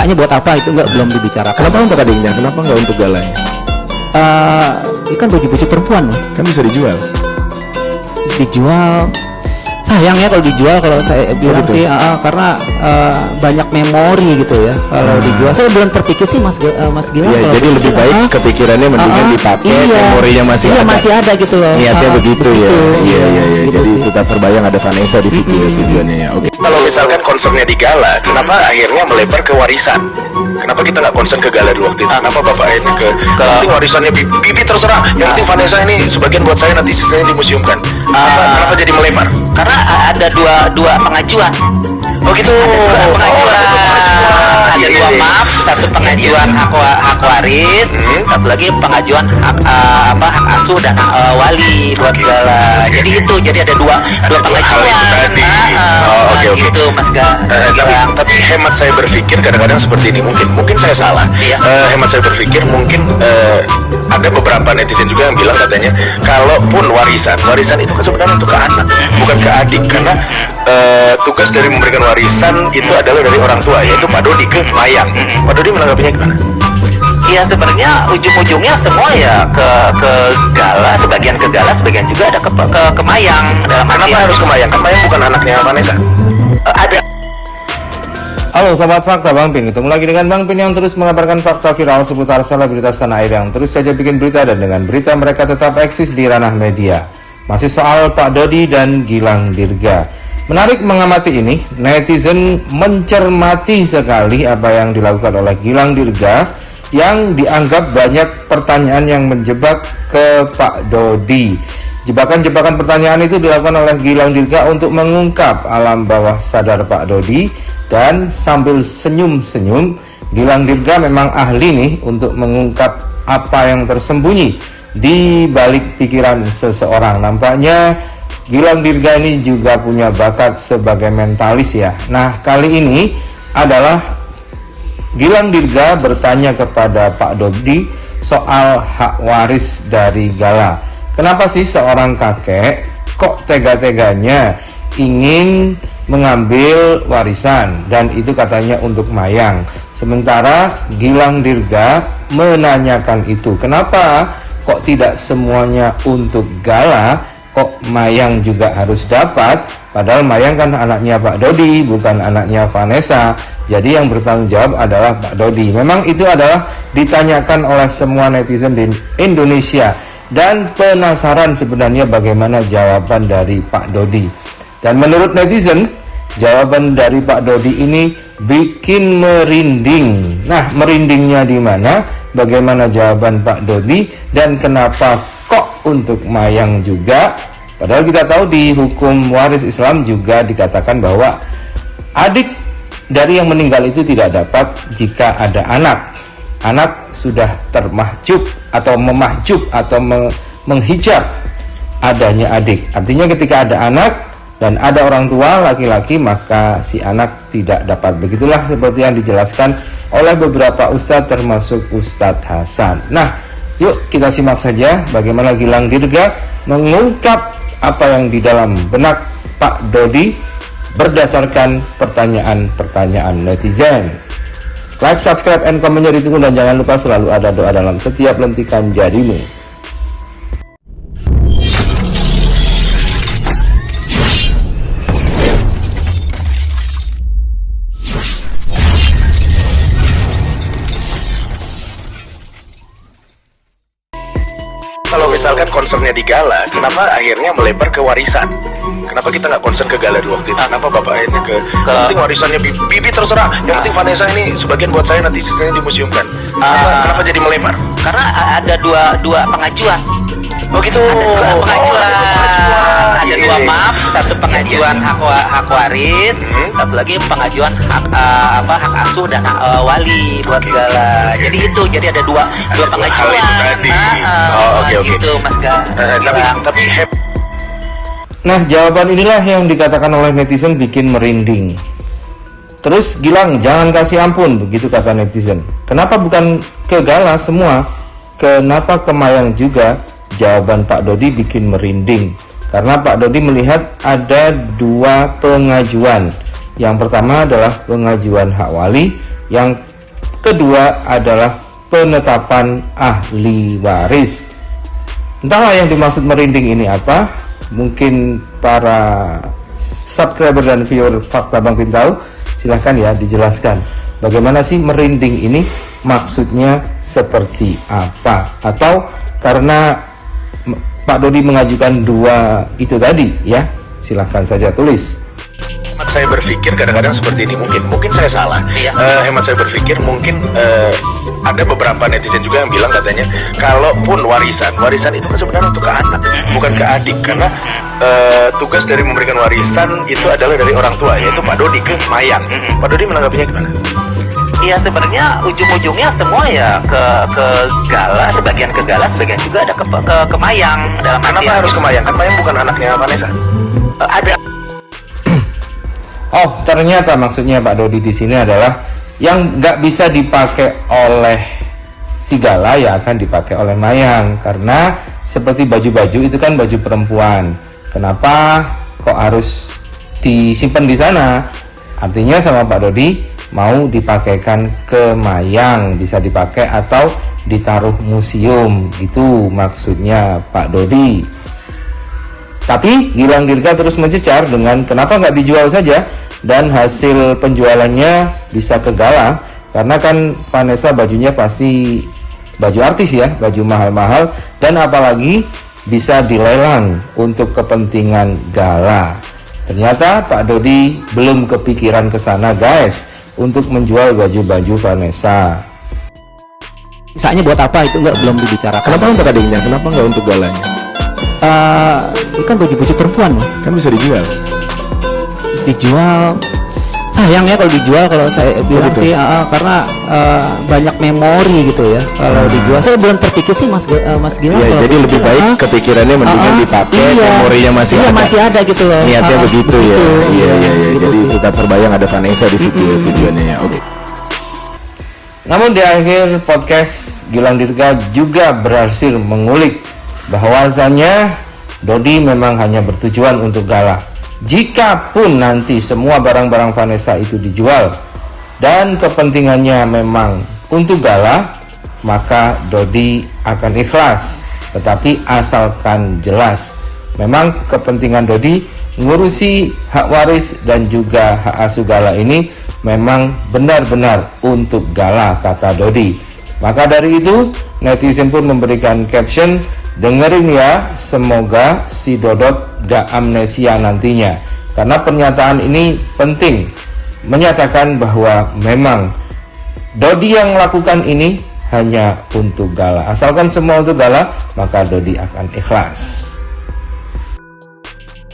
sisanya buat apa itu belum dibicarakan. Kenapa untuk adiknya? Kenapa nggak untuk galanya? Ini kan baju-baju perempuan loh. Kan bisa dijual. Dijual sayang ya kalau dijual, kalau saya bilang gitu? sih karena banyak memori gitu ya kalau dijual. Saya belum terpikir sih Mas Gilang. Iya, jadi lebih baik kepikirannya mendingan dipakai, memorinya masih ada. Masih ada gitu loh. Niatnya begitu ya. Iya. Gitu Jadi sih. tetap terbayang ada Vanessa di situ ya tujuannya ya. Oke. Kalau misalkan concernnya di gala, kenapa akhirnya melebar ke warisan? Kenapa kita nggak concern ke gala di waktu itu? Kenapa bapak akhirnya ke yang penting warisannya Bibi terserah. Yang penting Vanessa ini sebagian buat saya, nanti sisanya dimuseumkan. Kenapa jadi melebar? Karena ada dua pengajuan. Oh gitu. Ada dua pengajuan. Ada Iya, dua iya. maaf, satu pengajuan hak waris, satu lagi pengajuan hak asuh dan hak wali buat gala. Jadi ada dua hal itu pengajuan. tadi. Oke. Gitu Mas Tapi hemat saya berpikir kadang-kadang seperti ini, mungkin saya salah. Iya. Hemat saya berpikir mungkin ada beberapa netizen juga yang bilang katanya kalaupun warisan itu kan sebenarnya untuk ke anak, bukan ke adik, karena tugas dari memberikan warisan itu adalah dari orang tua, yaitu Pak Dodi ke Mayang. Pak Dodi menanggapinya gimana? Ya sebenarnya ujung-ujungnya semua ya ke gala, sebagian ke gala, sebagian juga ada ke Mayang. Dalam Kenapa harus ke Mayang? Kan Mayang bukan anaknya Vanessa. ada. Halo sahabat fakta Bang Pin, ketemu lagi dengan Bang Pin yang terus mengabarkan fakta viral seputar selebritas tanah air yang terus saja bikin berita, dan dengan berita mereka tetap eksis di ranah media. Masih soal Pak Dodi dan Gilang Dirga. Menarik mengamati ini, netizen mencermati sekali apa yang dilakukan oleh Gilang Dirga yang dianggap banyak pertanyaan yang menjebak ke Pak Dodi. Jebakan-jebakan pertanyaan itu dilakukan oleh Gilang Dirga untuk mengungkap alam bawah sadar Pak Dodi, dan sambil senyum-senyum, Gilang Dirga memang ahli nih untuk mengungkap apa yang tersembunyi di balik pikiran seseorang. Nampaknya Gilang Dirga ini juga punya bakat sebagai mentalis ya. Nah, kali ini adalah Gilang Dirga bertanya kepada Pak Dodi soal hak waris dari gala. Kenapa sih seorang kakek kok tega-teganya ingin mengambil warisan, dan itu katanya untuk Mayang. Sementara Gilang Dirga menanyakan itu, kenapa kok tidak semuanya untuk gala, kok Mayang juga harus dapat, padahal Mayang kan anaknya Pak Dodi, bukan anaknya Vanessa. Jadi yang bertanggung jawab adalah Pak Dodi. Memang itu adalah ditanyakan oleh semua netizen di Indonesia, dan penasaran sebenarnya bagaimana jawaban dari Pak Dodi. Dan menurut netizen, jawaban dari Pak Dodi ini bikin merinding. Nah, merindingnya di mana? Bagaimana jawaban Pak Dodi, dan kenapa kok untuk Mayang juga? Padahal kita tahu di hukum waris Islam juga dikatakan bahwa adik dari yang meninggal itu tidak dapat jika ada anak. Anak sudah termahjub atau memahjub atau menghijab adanya adik. Artinya ketika ada anak dan ada orang tua laki-laki, maka si anak tidak dapat. Begitulah seperti yang dijelaskan oleh beberapa ustadz, termasuk Ustadz Hasan. Nah, yuk kita simak saja bagaimana Gilang Dirga mengungkap apa yang di dalam benak Pak Dodi berdasarkan pertanyaan-pertanyaan netizen. Like, subscribe, and komennya ditunggu, dan jangan lupa selalu ada doa dalam setiap lentikan jarimu. Kalau misalkan concernnya di gala, kenapa akhirnya melebar ke warisan? Kenapa kita nggak concern ke gala di waktu itu? Kenapa bapak akhirnya ke yang penting warisannya Bibi terserah. Yang penting Vanessa ini sebagian buat saya, nanti sisanya dimuseumkan. Kenapa jadi melebar? Karena ada dua pengajuan. Oh gitu. Ada dua pengajuan. Ada Iya, dua iya. maaf, satu pengajuan hak waris, satu lagi pengajuan hak asuh dan hak wali buat gala. Jadi ada dua pengajuan. hal itu tadi. Oke. Gitu Mas Gilang. Tapi Nah, jawaban inilah yang dikatakan oleh netizen bikin merinding. Terus Gilang, jangan kasih ampun, begitu kata netizen. Kenapa bukan ke gala semua? Kenapa ke Mayang juga? Jawaban Pak Dodi bikin merinding. Karena Pak Dodi melihat ada dua pengajuan. Yang pertama adalah pengajuan hak wali, yang kedua adalah penetapan ahli waris. Entahlah yang dimaksud merinding ini apa. Mungkin para subscriber dan viewer Fakta Bang Pin tahu. Silahkan ya dijelaskan bagaimana sih merinding ini, maksudnya seperti apa, atau karena Pak Dodi mengajukan dua itu tadi ya. Silahkan saja tulis. Hemat saya berpikir kadang-kadang seperti ini, mungkin saya salah. Iya. Hemat saya berpikir mungkin ada beberapa netizen juga yang bilang katanya kalaupun warisan itu kan sebenarnya untuk ke anak, bukan ke adik, karena tugas dari memberikan warisan itu adalah dari orang tua, yaitu Pak Dodi ke Mayang. Pak Dodi menanggapinya gimana? Iya, sebenarnya ujung-ujungnya semua ya ke Gala, sebagian ke Gala, sebagian juga ada ke Mayang. Dalam Kenapa artian harus ke Mayang? Kan Mayang bukan anaknya Vanessa. ada. Oh, ternyata maksudnya Pak Dodi di sini adalah yang nggak bisa dipakai oleh si Gala ya akan dipakai oleh Mayang, karena seperti baju-baju itu kan baju perempuan. Kenapa kok harus disimpan di sana? Artinya sama Pak Dodi mau dipakaikan ke Mayang, bisa dipakai atau ditaruh museum, gitu maksudnya Pak Dodi. Tapi Gilang Dirga terus mencecar dengan kenapa nggak dijual saja dan hasil penjualannya bisa ke Gala, karena kan Vanessa bajunya pasti baju artis ya, baju mahal-mahal, dan apalagi bisa dilelang untuk kepentingan Gala. Ternyata Pak Dodi belum kepikiran ke sana guys, untuk menjual baju-baju Vanessa. Sisanya buat apa itu belum dibicarakan. Kenapa untuk adiknya? Kenapa nggak untuk Galanya? Itu kan baju-baju perempuan loh. Kan bisa dijual. Dijual, sayang ya kalau dijual, kalau saya bilang betul. sih karena banyak memori gitu ya kalau dijual. Saya belum terpikir sih Mas Gilang. Ya, kalau jadi lebih dijual, baik kepikirannya mendingan dipakai, iya, memorinya masih iya, ada. masih ada gitu loh. Niatnya begitu ya. Iya. gitu Jadi sih. tetap terbayang ada Vanessa di situ ya, tujuannya ya. Oke. Namun di akhir podcast, Gilang Dirga juga berhasil mengulik bahwasannya Dodi memang hanya bertujuan untuk Gala. Jikapun nanti semua barang-barang Vanessa itu dijual dan kepentingannya memang untuk Gala, maka Dodi akan ikhlas. Tetapi asalkan jelas, memang kepentingan Dodi ngurusi hak waris dan juga hak asuh Gala ini memang benar-benar untuk Gala, kata Dodi. Maka dari itu netizen pun memberikan caption, dengerin ya, semoga si Dodot gak amnesia nantinya. Karena pernyataan ini penting, menyatakan bahwa memang Dodi yang melakukan ini hanya untuk Gala. Asalkan semua untuk Gala, maka Dodi akan ikhlas.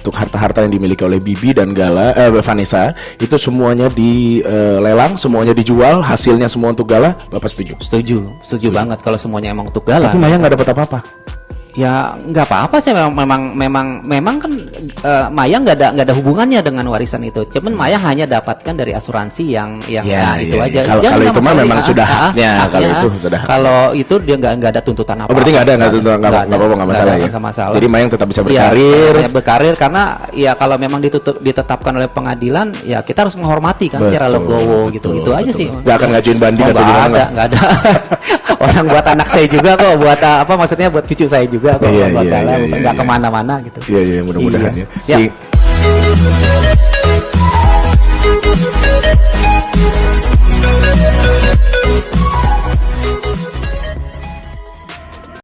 Untuk harta-harta yang dimiliki oleh Bibi dan Vanessa itu semuanya dilelang, semuanya dijual, hasilnya semua untuk Gala. Bapak setuju? Setuju banget kalau semuanya emang untuk Gala. Tapi Maya nggak dapat apa-apa. Ya nggak apa-apa sih, memang kan Maya nggak ada hubungannya dengan warisan itu. Cuman Maya hanya dapatkan dari asuransi yang itu aja. Kalau Dia itu nggak mah masalah, memang sudah haknya. Kalau itu sudah. Kalau itu dia nggak ada tuntutan apa. Oh, berarti nggak ada apa-apa, nggak masalah ya. Nggak masalah. Jadi Maya tetap bisa Iya, berkarir. berkarir karena ya kalau memang ditetapkan oleh pengadilan ya kita harus menghormati kan secara legowo gitu. Itu aja sih. Nggak akan ngajuin banding atau nggak gimana? ada, nggak ada. Orang buat anak saya juga kok, buat apa maksudnya buat cucu saya juga kok, buat Gala, nggak kemana-mana gitu. Iya, mudah-mudahan ya. Ya.